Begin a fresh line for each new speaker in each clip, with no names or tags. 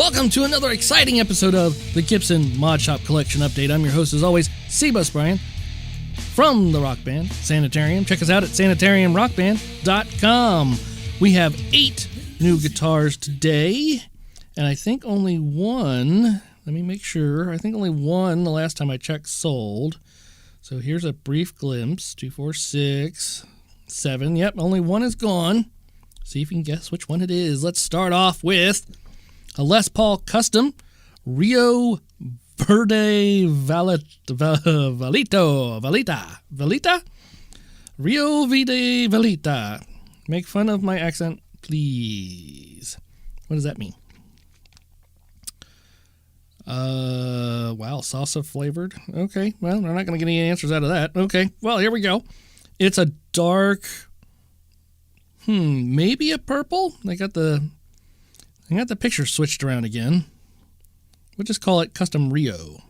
Welcome to another exciting episode of the Gibson Mod Shop Collection Update. I'm your host, as always, C-Bus Brian, from the rock band Sanitarium. Check us out at sanitariumrockband.com. We have 8 new guitars today, and I think only one, let me make sure, I think only one the last time I checked sold. So here's a brief glimpse, 2, 4, 6, 7, yep, only one is gone. See if you can guess which one it is. Let's start off with a Les Paul Custom Rio Verde Velita. Rio Verde Velita. Make fun of my accent, please. What does that mean? Wow, salsa flavored. Okay, well, we're not going to get any answers out of that. Okay, well, here we go. It's a dark, maybe a purple. I got the picture switched around again. We'll just call it Custom Rio,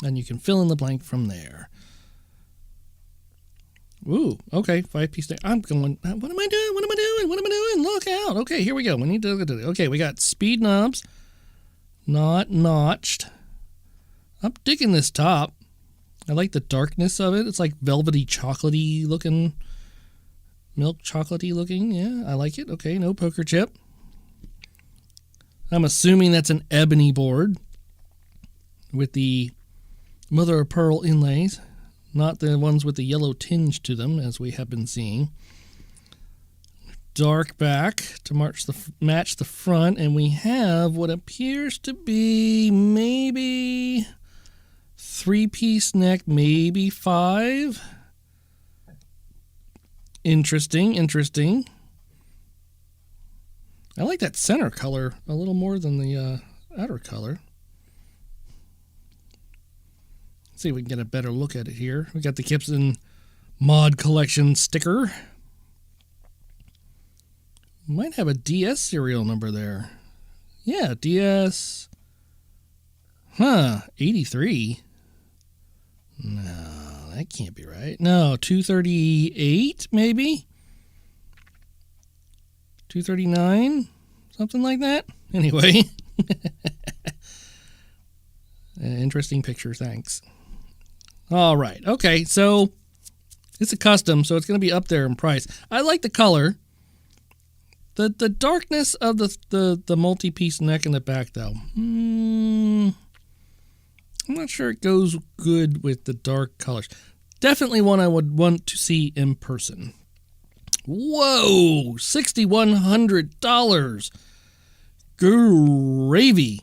and you can fill in the blank from there. Ooh, okay, 5-piece neck. I'm going, what am I doing? Look out. Okay, here we go. We need to look at it. Okay, we got speed knobs, not notched. I'm digging this top. I like the darkness of it. It's like velvety, chocolatey looking, milk chocolatey looking. Yeah, I like it. Okay, no poker chip. I'm assuming that's an ebony board with the mother of pearl inlays, not the ones with the yellow tinge to them, as we have been seeing. Dark back to match the front, and we have what appears to be maybe 3-piece neck, maybe 5. Interesting. I like that center color a little more than the outer color. Let's see if we can get a better look at it here. We got the Gibson Mod Collection sticker. Might have a DS serial number there. Yeah, DS. 83. No, that can't be right. No, 238 maybe? 239? Something like that? Anyway. Interesting picture, thanks. All right, okay, so it's a custom, so it's going to be up there in price. I like the color. The darkness of the multi-piece neck in the back, though. I'm not sure it goes good with the dark colors. Definitely one I would want to see in person. Whoa, $6,100. Gravy.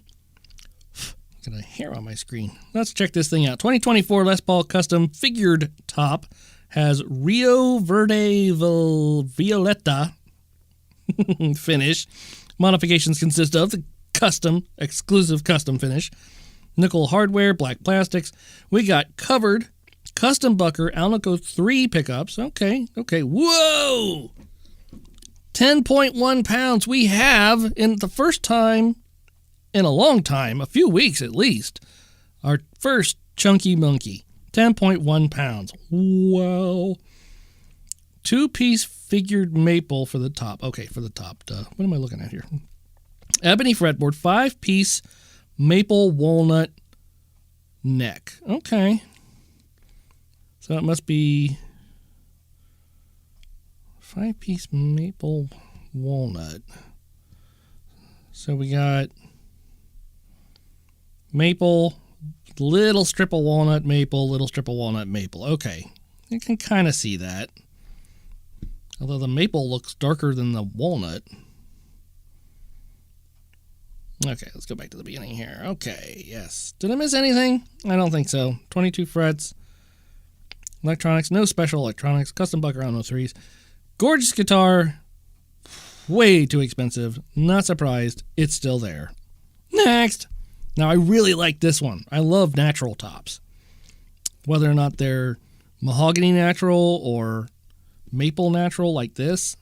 Got a hair on my screen. Let's check this thing out. 2024 Les Paul Custom Figured Top has Rio Verde Violeta finish. Modifications consist of the exclusive custom finish, nickel hardware, black plastics. We got covered custom bucker Alnico 3 pickups. Okay. Whoa! 10.1 pounds. We have, in the first time in a long time, a few weeks at least, our first chunky monkey. 10.1 pounds. Wow. 2-piece figured maple for the top. Okay, for the top. What am I looking at here? Ebony fretboard, 5-piece maple walnut neck. Okay. So it must be 5-piece maple walnut. So we got maple, little strip of walnut, maple, little strip of walnut, maple. Okay, you can kind of see that. Although the maple looks darker than the walnut. Okay, let's go back to the beginning here. Okay, yes. Did I miss anything? I don't think so. 22 frets. Electronics, no special electronics. Custom bucker on 3s. Gorgeous guitar. Way too expensive. Not surprised. It's still there. Next. Now, I really like this one. I love natural tops. Whether or not they're mahogany natural or maple natural like this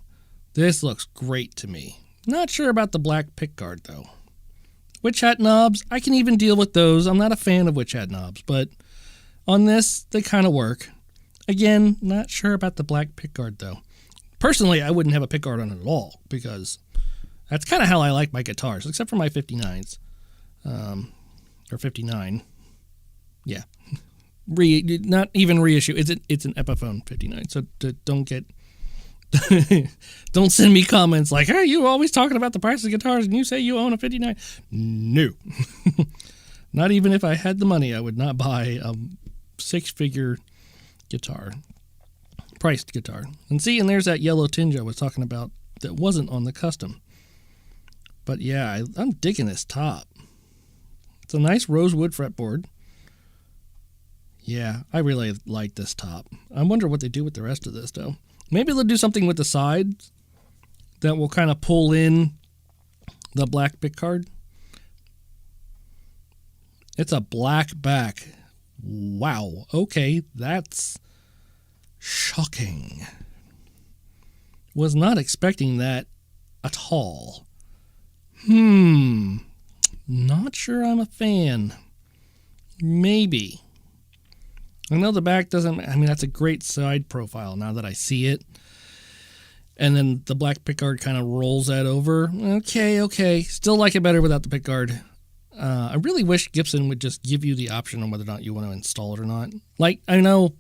looks great to me. Not sure about the black pickguard, though. Witch hat knobs, I can even deal with those. I'm not a fan of witch hat knobs, but on this, they kind of work. Again, not sure about the black pickguard, though. Personally, I wouldn't have a pickguard on it at all, because that's kind of how I like my guitars, except for my 59s. or 59. Yeah. Not even reissue. It's an Epiphone 59. So don't get... don't send me comments like, hey, you always talking about the price of guitars and you say you own a 59. No. Not even if I had the money, I would not buy a 6-figure guitar. Priced guitar. And there's that yellow tinge I was talking about that wasn't on the custom. But yeah, I'm digging this top. It's a nice rosewood fretboard. Yeah, I really like this top. I wonder what they do with the rest of this, though. Maybe they'll do something with the sides that will kind of pull in the black pickguard. It's a black back. Wow. Okay, that's shocking. Was not expecting that at all. Not sure I'm a fan. Maybe. I know the back doesn't... I mean, that's a great side profile now that I see it. And then the black pickguard kind of rolls that over. Okay. Still like it better without the pickguard. I really wish Gibson would just give you the option on whether or not you want to install it or not. Like, I know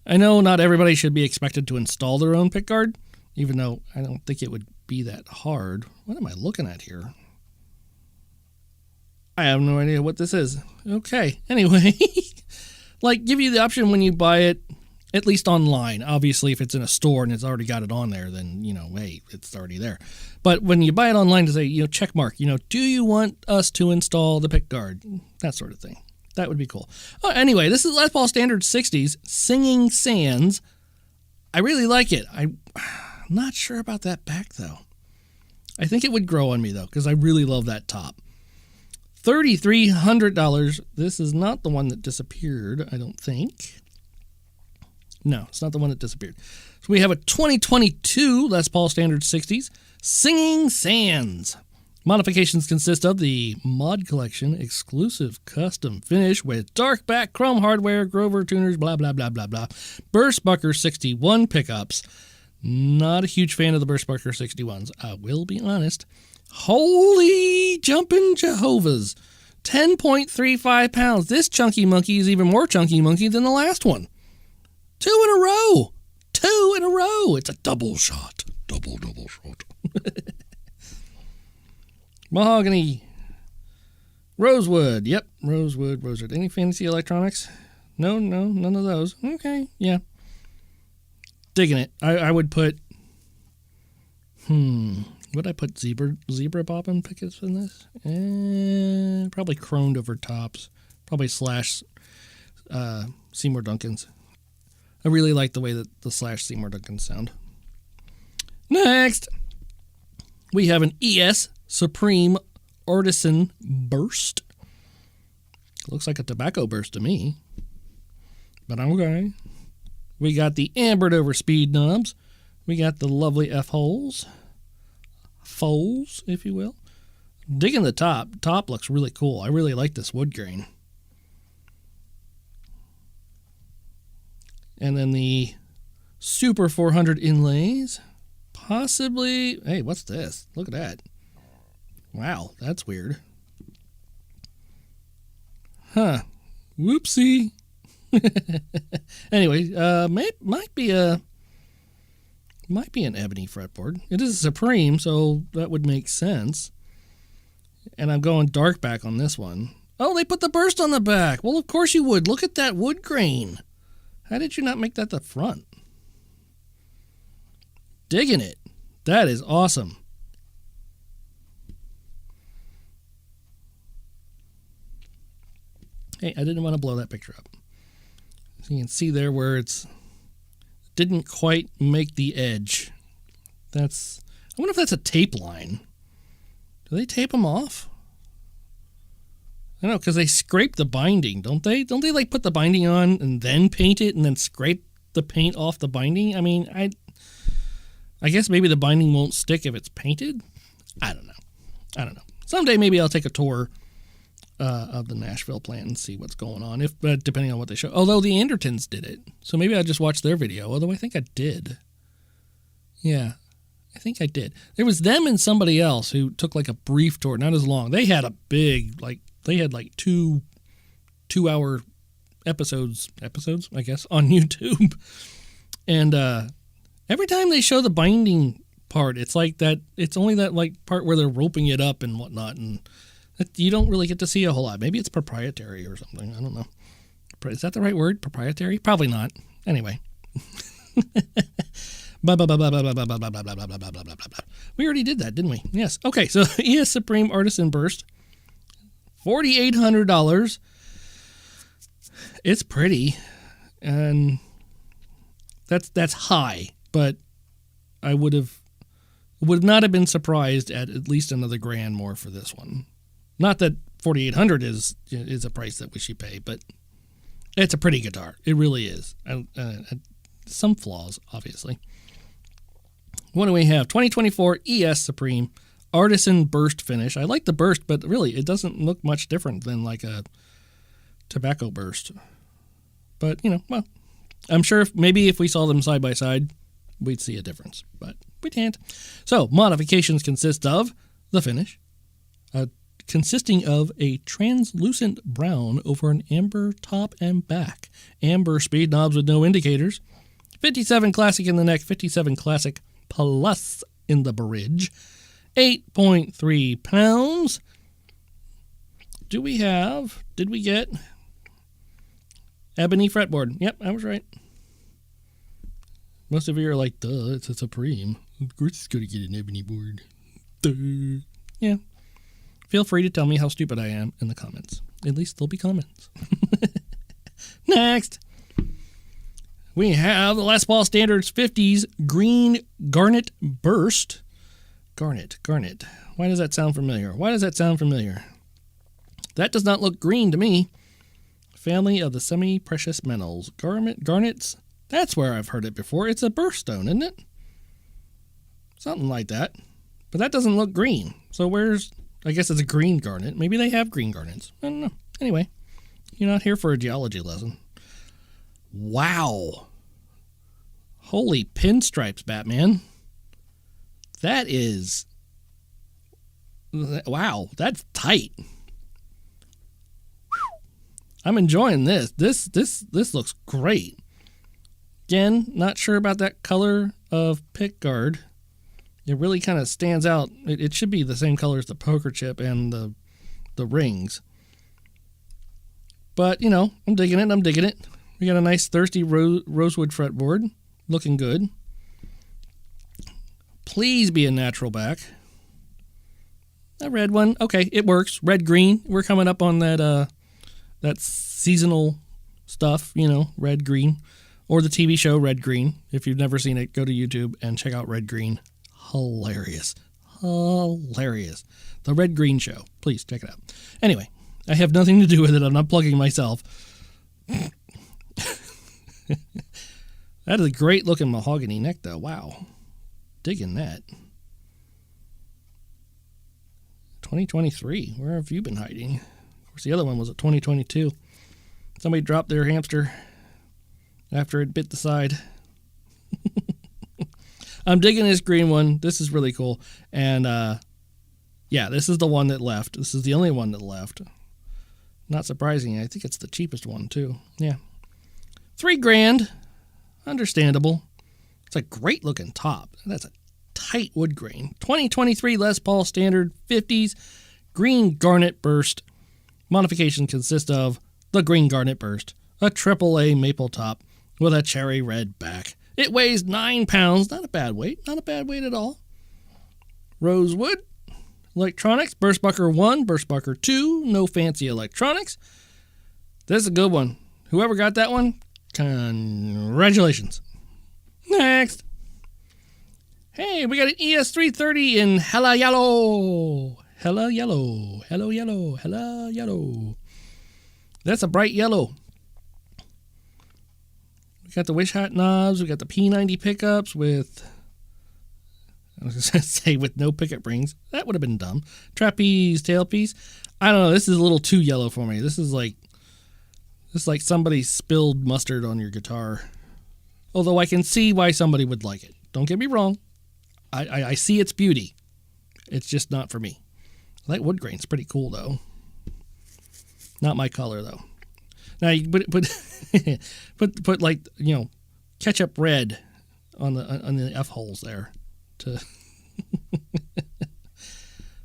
not everybody should be expected to install their own pickguard, even though I don't think it would be that hard. What am I looking at here? I have no idea what this is. Okay. Anyway, like, give you the option when you buy it, at least online. Obviously, if it's in a store and it's already got it on there, then, hey, it's already there. But when you buy it online to say, check mark, do you want us to install the pickguard? That sort of thing. That would be cool. Oh, anyway, this is Les Paul Standard 60s, Singing Sands. I really like it. I'm not sure about that back, though. I think it would grow on me, though, because I really love that top. $3,300. This is not the one that disappeared, I don't think. No, it's not the one that disappeared. So we have a 2022 Les Paul Standard 60s, Singing Sands. Modifications consist of the Mod Collection exclusive custom finish with dark back chrome hardware, Grover tuners, blah, blah, blah, blah, blah. Burstbucker 61 pickups. Not a huge fan of the Burstbucker 61s, I will be honest. Holy jumping Jehovah's. 10.35 pounds. This chunky monkey is even more chunky monkey than the last one. 2 in a row. 2 in a row. It's a double shot. Double shot. Mahogany. Rosewood. Yep. Rosewood. Any fancy electronics? No, none of those. Okay. Yeah. Digging it. I would put... Would I put zebra bobbin pickets in this? Probably chromed over tops. Probably slash Seymour Duncans. I really like the way that the slash Seymour Duncans sound. Next, we have an ES Supreme Artisan Burst. Looks like a tobacco burst to me. But okay. We got the ambered over speed knobs. We got the lovely F-holes. Foals, if you will. Digging the top. Top looks really cool. I really like this wood grain. And then the Super 400 inlays. Possibly... Hey, what's this? Look at that. Wow, that's weird. Huh. Whoopsie. Anyway, might be an ebony fretboard. It is a Supreme, so that would make sense. And I'm going dark back on this one. Oh, they put the burst on the back. Well, of course you would. Look at that wood grain. How did you not make that the front? Digging it. That is awesome. Hey, I didn't want to blow that picture up. So you can see there where it's didn't quite make the edge. I wonder if that's a tape line. Do they tape them off? I don't know, because they scrape the binding, don't they? Don't they like put the binding on and then paint it and then scrape the paint off the binding? I mean, I guess maybe the binding won't stick if it's painted. I don't know. Someday maybe I'll take a tour of the Nashville plant and see what's going on, depending on what they show. Although the Andertons did it, so maybe I'll just watch their video. Although I think I did. Yeah. I think I did. There was them and somebody else who took like a brief tour, not as long. They had a big, they had like 2-hour episodes, I guess, on YouTube. And every time they show the binding part, it's like that, it's only that like part where they're roping it up and whatnot. And you don't really get to see a whole lot. Maybe it's proprietary or something. I don't know. Is that the right word? Proprietary? Probably not. Anyway. We already did that, didn't we? Yes. Okay, so ES Supreme Artisan Burst, $4,800. It's pretty, and that's high, but I would not have been surprised at least another $1,000 more for this one. Not that $4,800 is a price that we should pay, but it's a pretty guitar. It really is. Some flaws, obviously. What do we have? 2024 ES Supreme Artisan Burst Finish. I like the burst, but really it doesn't look much different than like a tobacco burst. But, well, I'm sure maybe if we saw them side by side, we'd see a difference, but we can't. So, modifications consist of the finish, consisting of a translucent brown over an amber top and back, amber speed knobs with no indicators, 57 Classic in the neck, 57 Classic Plus in the bridge, 8.3 pounds. Did we get ebony fretboard? Yep, I was right. Most of you are like, duh, it's a Supreme. Of course it's going to get an ebony board. Duh. Yeah. Feel free to tell me how stupid I am in the comments. At least there'll be comments. Next. We have the Les Paul Standards 50s Green Garnet Burst. Garnet. Why does that sound familiar? That does not look green to me. Family of the semi-precious metals. Garnets, that's where I've heard it before. It's a birthstone, isn't it? Something like that. But that doesn't look green. So I guess it's a green garnet. Maybe they have green garnets. I don't know. Anyway, you're not here for a geology lesson. Wow. Holy pinstripes, Batman. That is... Wow, that's tight. I'm enjoying this. This looks great. Again, not sure about that color of pick guard. It really kind of stands out. It should be the same color as the poker chip and the rings. But, I'm digging it. We got a nice thirsty rosewood fretboard. Looking good. Please be a natural back. A red one. Okay, it works. Red-green. We're coming up on that seasonal stuff, red-green. Or the TV show Red-Green. If you've never seen it, go to YouTube and check out Red-Green. Hilarious. The Red-Green Show. Please check it out. Anyway, I have nothing to do with it. I'm not plugging myself. That is a great looking mahogany neck, though. Wow. Digging that. 2023. Where have you been hiding? Of course, the other one was at 2022. Somebody dropped their hamster after it bit the side. I'm digging this green one. This is really cool. And, yeah, this is the one that left. This is the only one that left. Not surprising. I think it's the cheapest one, too. Yeah. $3,000. Understandable. It's a great looking top. That's a tight wood grain. 2023 Les Paul Standard 50s Green Garnet Burst. Modifications consist of the Green Garnet Burst, a AAA maple top with a cherry red back. It weighs 9 pounds. Not a bad weight. Not a bad weight at all. Rosewood. Electronics. Burstbucker 1, Burstbucker 2. No fancy electronics. This is a good one. Whoever got that one, congratulations. Next. Hey, we got an ES330 in hella yellow. Hella yellow. That's a bright yellow. We got the wish hat knobs. We got the P90 pickups with... I was going to say with no pickup rings. That would have been dumb. Trapeze tailpiece. I don't know. This is a little too yellow for me. This is like somebody spilled mustard on your guitar. Although I can see why somebody would like it. Don't get me wrong. I see its beauty. It's just not for me. That wood grain's pretty cool, though. Not my color, though. Now, you put like, ketchup red on the F holes there to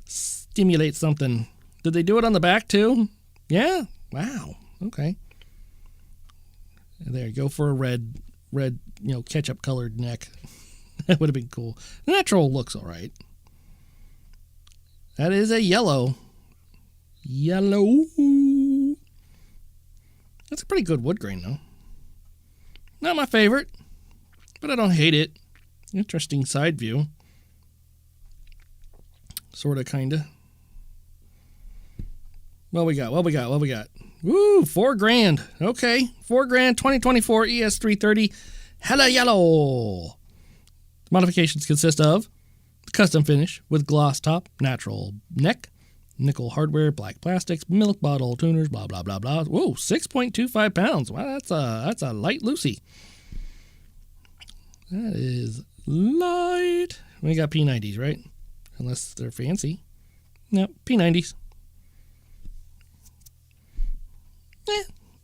stimulate something. Did they do it on the back, too? Yeah? Wow. Okay. There you go for a red, ketchup-colored neck. That would have been cool. The natural looks all right. That is a yellow. Yellow. That's a pretty good wood grain, though. Not my favorite, but I don't hate it. Interesting side view. Sort of, kind of. What we got? Woo, $4,000. Okay, $4,000, 2024 ES330 Hella Yellow. Modifications consist of custom finish with gloss top, natural neck, nickel hardware, black plastics, milk bottle tuners, blah, blah, blah, blah. Whoa, 6.25 pounds. Wow, that's a light Lucy. That is light. We got P90s, right? Unless they're fancy. No, P90s.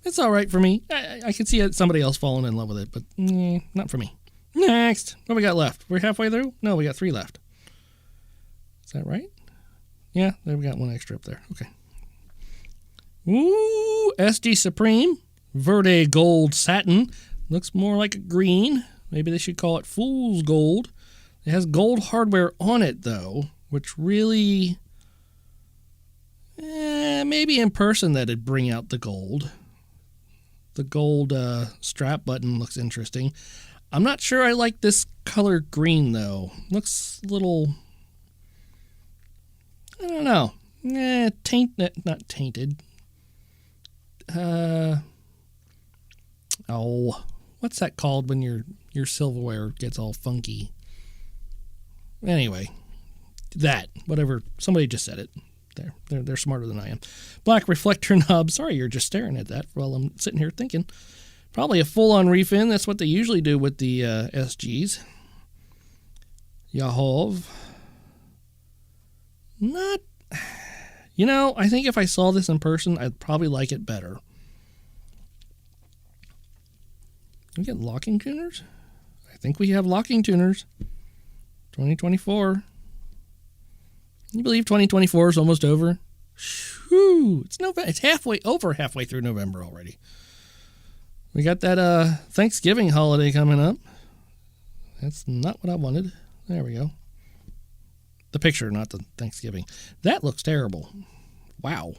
It's all right for me. I can see somebody else falling in love with it, but not for me. Next. What we got left? We're halfway through? No, we got 3 left. Is that right? Yeah, there we got 1 extra up there. Okay. Ooh, SD Supreme. Verde Gold Satin. Looks more like a green. Maybe they should call it Fool's Gold. It has gold hardware on it, though, which really... maybe in person that'd bring out the gold. The gold strap button looks interesting. I'm not sure I like this color green, though. Looks a little... I don't know. Not tainted. What's that called when your silverware gets all funky? Anyway, whatever. Somebody just said it. They're smarter than I am. Black reflector knob. Sorry, you're just staring at that while I'm sitting here thinking. Probably a full-on refin. That's what they usually do with the SGs. Yahov. Not... I think if I saw this in person, I'd probably like it better. We get locking tuners? I think we have locking tuners. 2024. You believe 2024 is almost over? Shoo! It's halfway through November already. We got that Thanksgiving holiday coming up. That's not what I wanted. There we go. The picture, not the Thanksgiving. That looks terrible. Wow.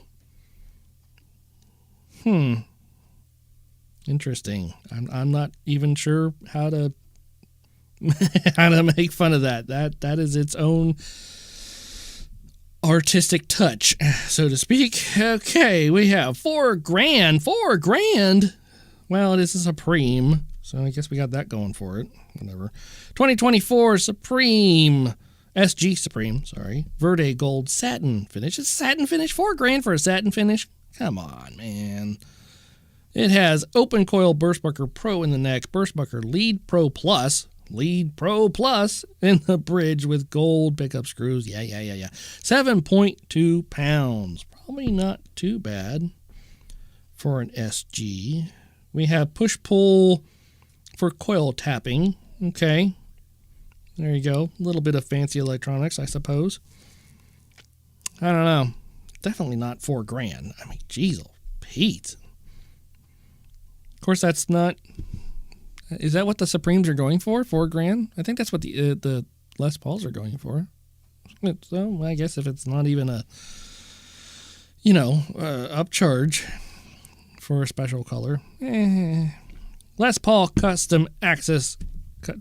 Interesting. I'm not even sure how to make fun of that. That is its own artistic touch, so to speak. Okay, we have $4,000. $4,000. Well, it is a Supreme, so I guess we got that going for it. Whatever. 2024 Supreme. SG Supreme, sorry. Verde Gold Satin Finish. It's satin finish. $4,000 for a satin finish? Come on, man. It has open coil Burstbucker Pro in the neck, Burstbucker Lead Pro Plus in the bridge with gold pickup screws. Yeah. 7.2 pounds. Probably not too bad for an SG. We have push-pull for coil tapping. Okay. There you go. A little bit of fancy electronics, I suppose. I don't know. Definitely not $4,000. I mean, geez, Pete. Of course, that's not... Is that what the Supremes are going for? $4,000? I think that's what the Les Pauls are going for. So I guess if it's not even a, upcharge for a special color. Les Paul Custom Access.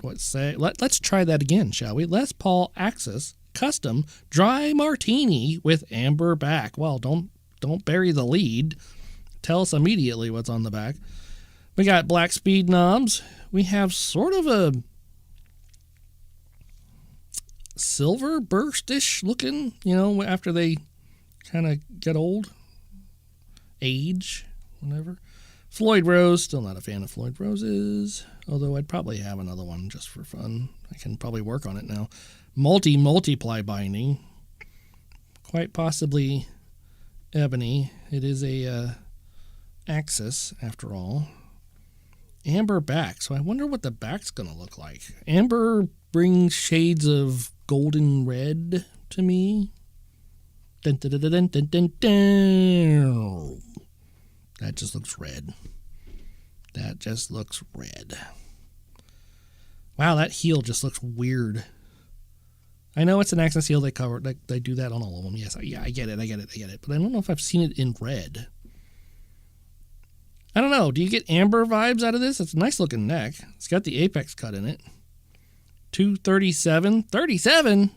Let's try that again, shall we? Les Paul Access Custom Dry Martini with amber back. Well, don't bury the lead. Tell us immediately what's on the back. We got black speed knobs. We have sort of a silver burst-ish looking, after they kind of get old, age, whatever. Floyd Rose, still not a fan of Floyd Roses, although I'd probably have another one just for fun. I can probably work on it now. Multiply binding, quite possibly ebony. It is a Axis after all. Amber back, so I wonder what the back's gonna look like. Amber brings shades of golden red to me. Dun, dun, dun, dun, dun, dun, dun. That just looks red. That just looks red. Wow, that heel just looks weird. I know it's an Axis heel they cover. They do that on all of them. Yes, yeah, I get it. But I don't know if I've seen it in red. I don't know. Do you get amber vibes out of this? It's a nice looking neck. It's got the apex cut in it. 237. 37?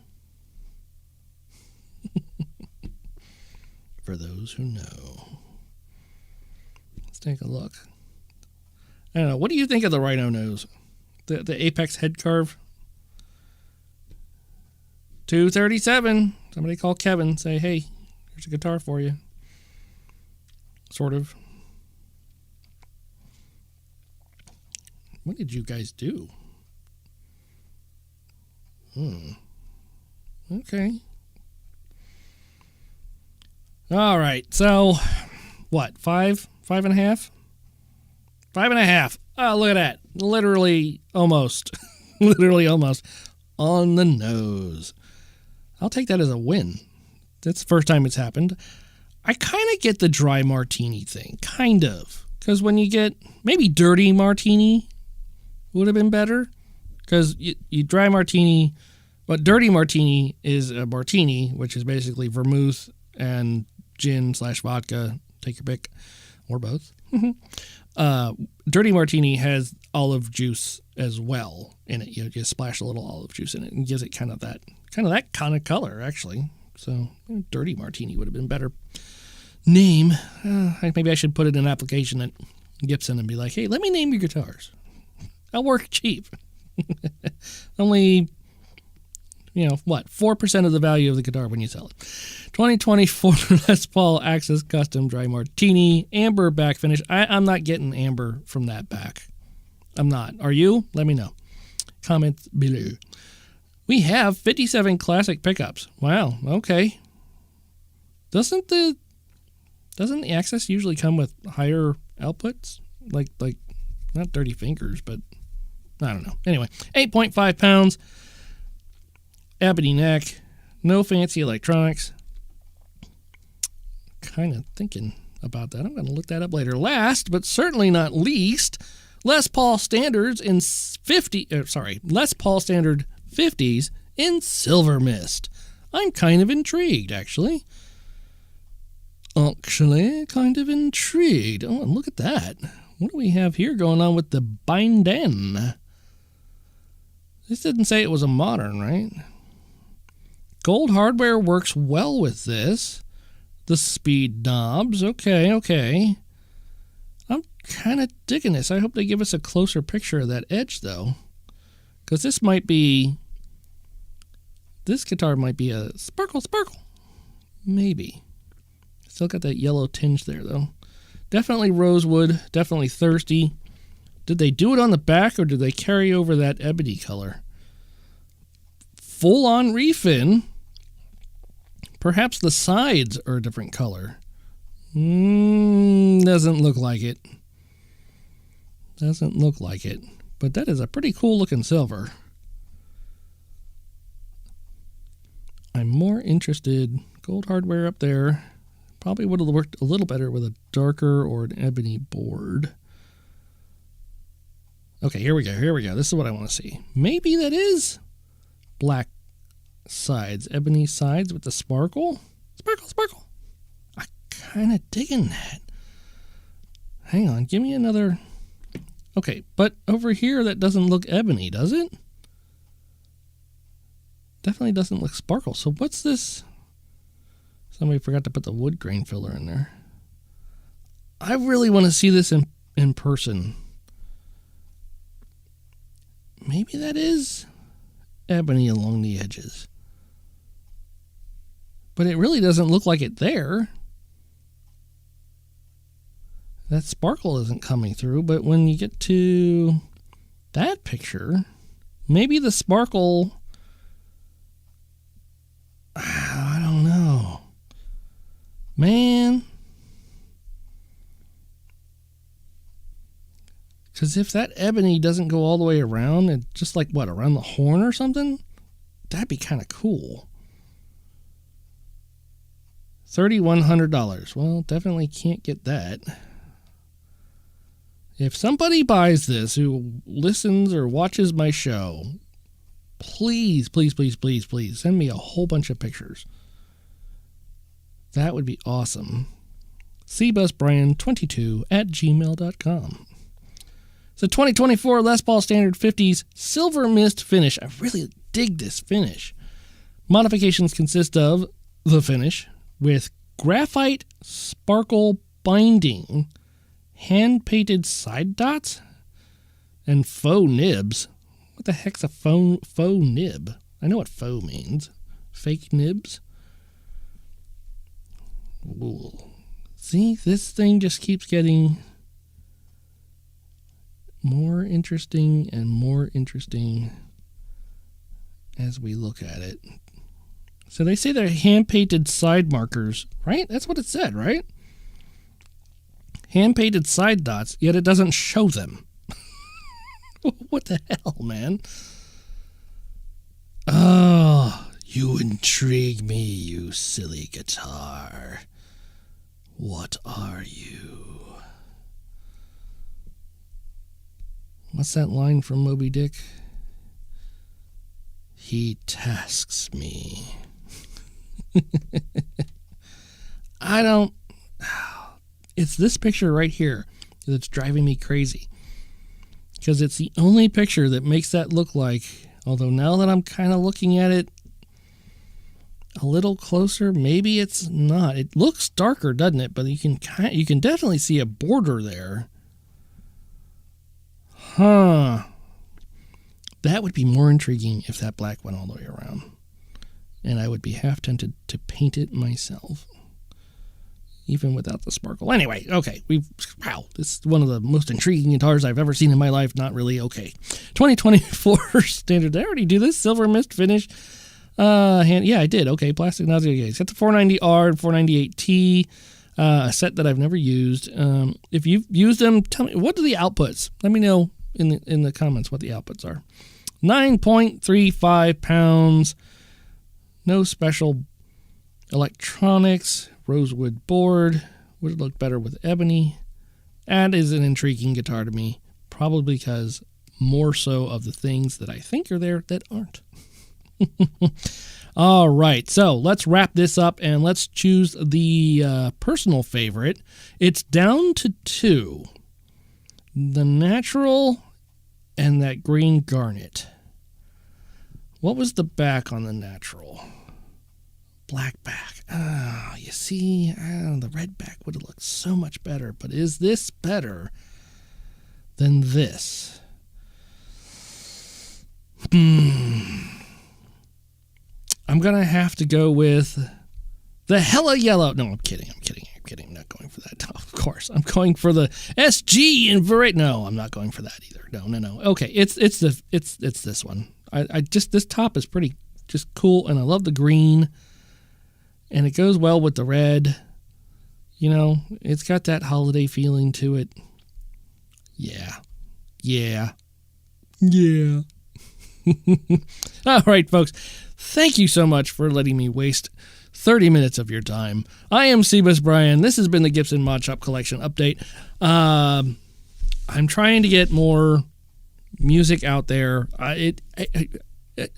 For those who know. Let's take a look. I don't know. What do you think of the rhino nose? The apex head carve? 237. Somebody call Kevin. Say, hey, here's a guitar for you. Sort of. What did you guys do? Okay. All right. So, what? 5? 5.5? 5.5. Oh, look at that. Literally almost. Literally almost. On the nose. I'll take that as a win. That's the first time it's happened. I kind of get the dry martini thing. Kind of. Because when you get maybe dirty martini would have been better. Because you dry martini, but dirty martini is a martini, which is basically vermouth and gin/vodka. Take your pick. Or both. Dirty martini has olive juice as well in it. You just splash a little olive juice in it and gives it kind of that kind of color, actually. So dirty martini would have been better name. Maybe I should put it in an application at Gibson and be like, hey, let me name your guitars. I'll work cheap. Only, 4% of the value of the guitar when you sell it. 2024 Les Paul Axis Custom Dry Martini Amber back finish. I'm not getting amber from that back. I'm not. Are you? Let me know. Comments below. We have 57 classic pickups. Wow. Okay. Doesn't the Axis usually come with higher outputs? Like not dirty fingers, but I don't know. Anyway, 8.5 pounds. Ebony neck. No fancy electronics. Kind of thinking about that. I'm going to look that up later. Last, but certainly not least, Les Paul Standards in Les Paul Standard 50s in Silver Mist. I'm kind of intrigued, actually. Kind of intrigued. Oh, and look at that. What do we have here going on with the binding? This didn't say it was a modern, right? Gold hardware works well with this. The speed knobs. Okay. I'm kind of digging this. I hope they give us a closer picture of that edge, though. Because this guitar might be a sparkle. Maybe. Still got that yellow tinge there, though. Definitely rosewood. Definitely thirsty. Did they do it on the back, or did they carry over that ebony color? Full-on refin. Perhaps the sides are a different color. Doesn't look like it. But that is a pretty cool looking silver. I'm more interested. Gold hardware up there. Probably would have worked a little better with a darker or an ebony board. Okay, here we go. This is what I want to see. Maybe that is black sides, ebony sides with the sparkle. Sparkle. I kind of digging that. Hang on, give me another. Okay, but over here that doesn't look ebony, does it? Definitely doesn't look sparkle. So what's this? Somebody forgot to put the wood grain filler in there. I really want to see this in person. Maybe that is ebony along the edges. But it really doesn't look like it there. that sparkle isn't coming through, but when you get to that picture, maybe the sparkle, I don't know. Man. Because if that ebony doesn't go all the way around, and just like what, around the horn or something, that'd be kind of cool. $3,100. Well, definitely can't get that. If somebody buys this who listens or watches my show, please, please, please, please, please send me a whole bunch of pictures. That would be awesome. cbusbrian22@gmail.com. It's a 2024 Les Paul Standard 50s Silver Mist finish. I really dig this finish. Modifications consist of the finish with graphite sparkle binding, hand-painted side dots, and faux nibs. What the heck's a faux nib? I know what faux means. Fake nibs? Ooh. See, this thing just keeps getting more interesting and more interesting as we look at it. So they say they're hand-painted side markers, right? That's what it said, right? Hand-painted side dots, yet it doesn't show them. What the hell, man? Oh, you intrigue me, you silly guitar. What are you? What's that line from Moby Dick? He tasks me. I don't... It's this picture right here that's driving me crazy. Because it's the only picture that makes that look like... Although now that I'm kind of looking at it a little closer, maybe it's not. It looks darker, doesn't it? But you can definitely see a border there. Huh. That would be more intriguing if that black went all the way around. And I would be half tempted to paint it myself. Even without the sparkle. Anyway, okay. Wow, this is one of the most intriguing guitars I've ever seen in my life. Not really okay. 2024 standard. Did I already do this? Silver Mist finish. Yeah, I did. Okay, plastic nozzle gates. Got the 490R and 498T. A set that I've never used. If you've used them, tell me, what are the outputs? Let me know in the comments what the outputs are. 9.35 pounds. No special electronics. Rosewood board. Would look better with ebony. That is an intriguing guitar to me. Probably because more so of the things that I think are there that aren't. All right, so let's wrap this up and let's choose the personal favorite. It's down to two. The natural and that green garnet. What was the back on the natural? Black back. Oh, you see, the red back would have looked so much better, but is this better than this? I'm going to have to go with the hella yellow. No, I'm kidding. I'm not going for that. No, of course. I'm going for the SG Invert. No, I'm not going for that either. No. Okay, it's this one. I just, this top is pretty just cool, and I love the green, and it goes well with the red. You know, it's got that holiday feeling to it. Yeah. All right, folks. Thank you so much for letting me waste 30 minutes of your time. I am Cbus Brian. This has been the Gibson Mod Shop Collection Update. I'm trying to get more music out there. I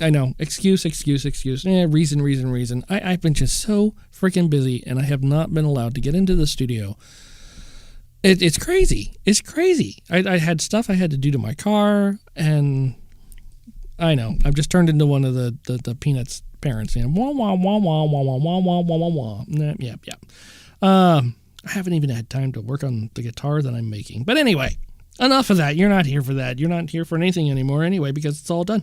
know. Excuse. Reason. I've been just so freaking busy, and I have not been allowed to get into the studio. It's crazy. I had stuff I had to do to my car, and I know. I've just turned into one of the Peanuts parents. You know, wah, wah, wah, wah, wah, wah, wah, wah, wah, wah, wah. Yeah. I haven't even had time to work on the guitar that I'm making. But anyway, enough of that. You're not here for that. You're not here for anything anymore anyway, because it's all done.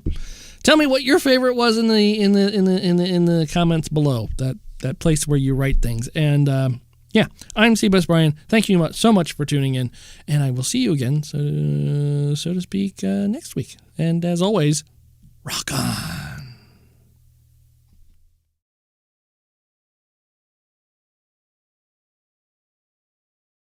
Tell me what your favorite was in the comments below. That place where you write things. And Yeah, I'm Seabus Brian. Thank you so much for tuning in, and I will see you again, so to speak, next week. And as always, rock on.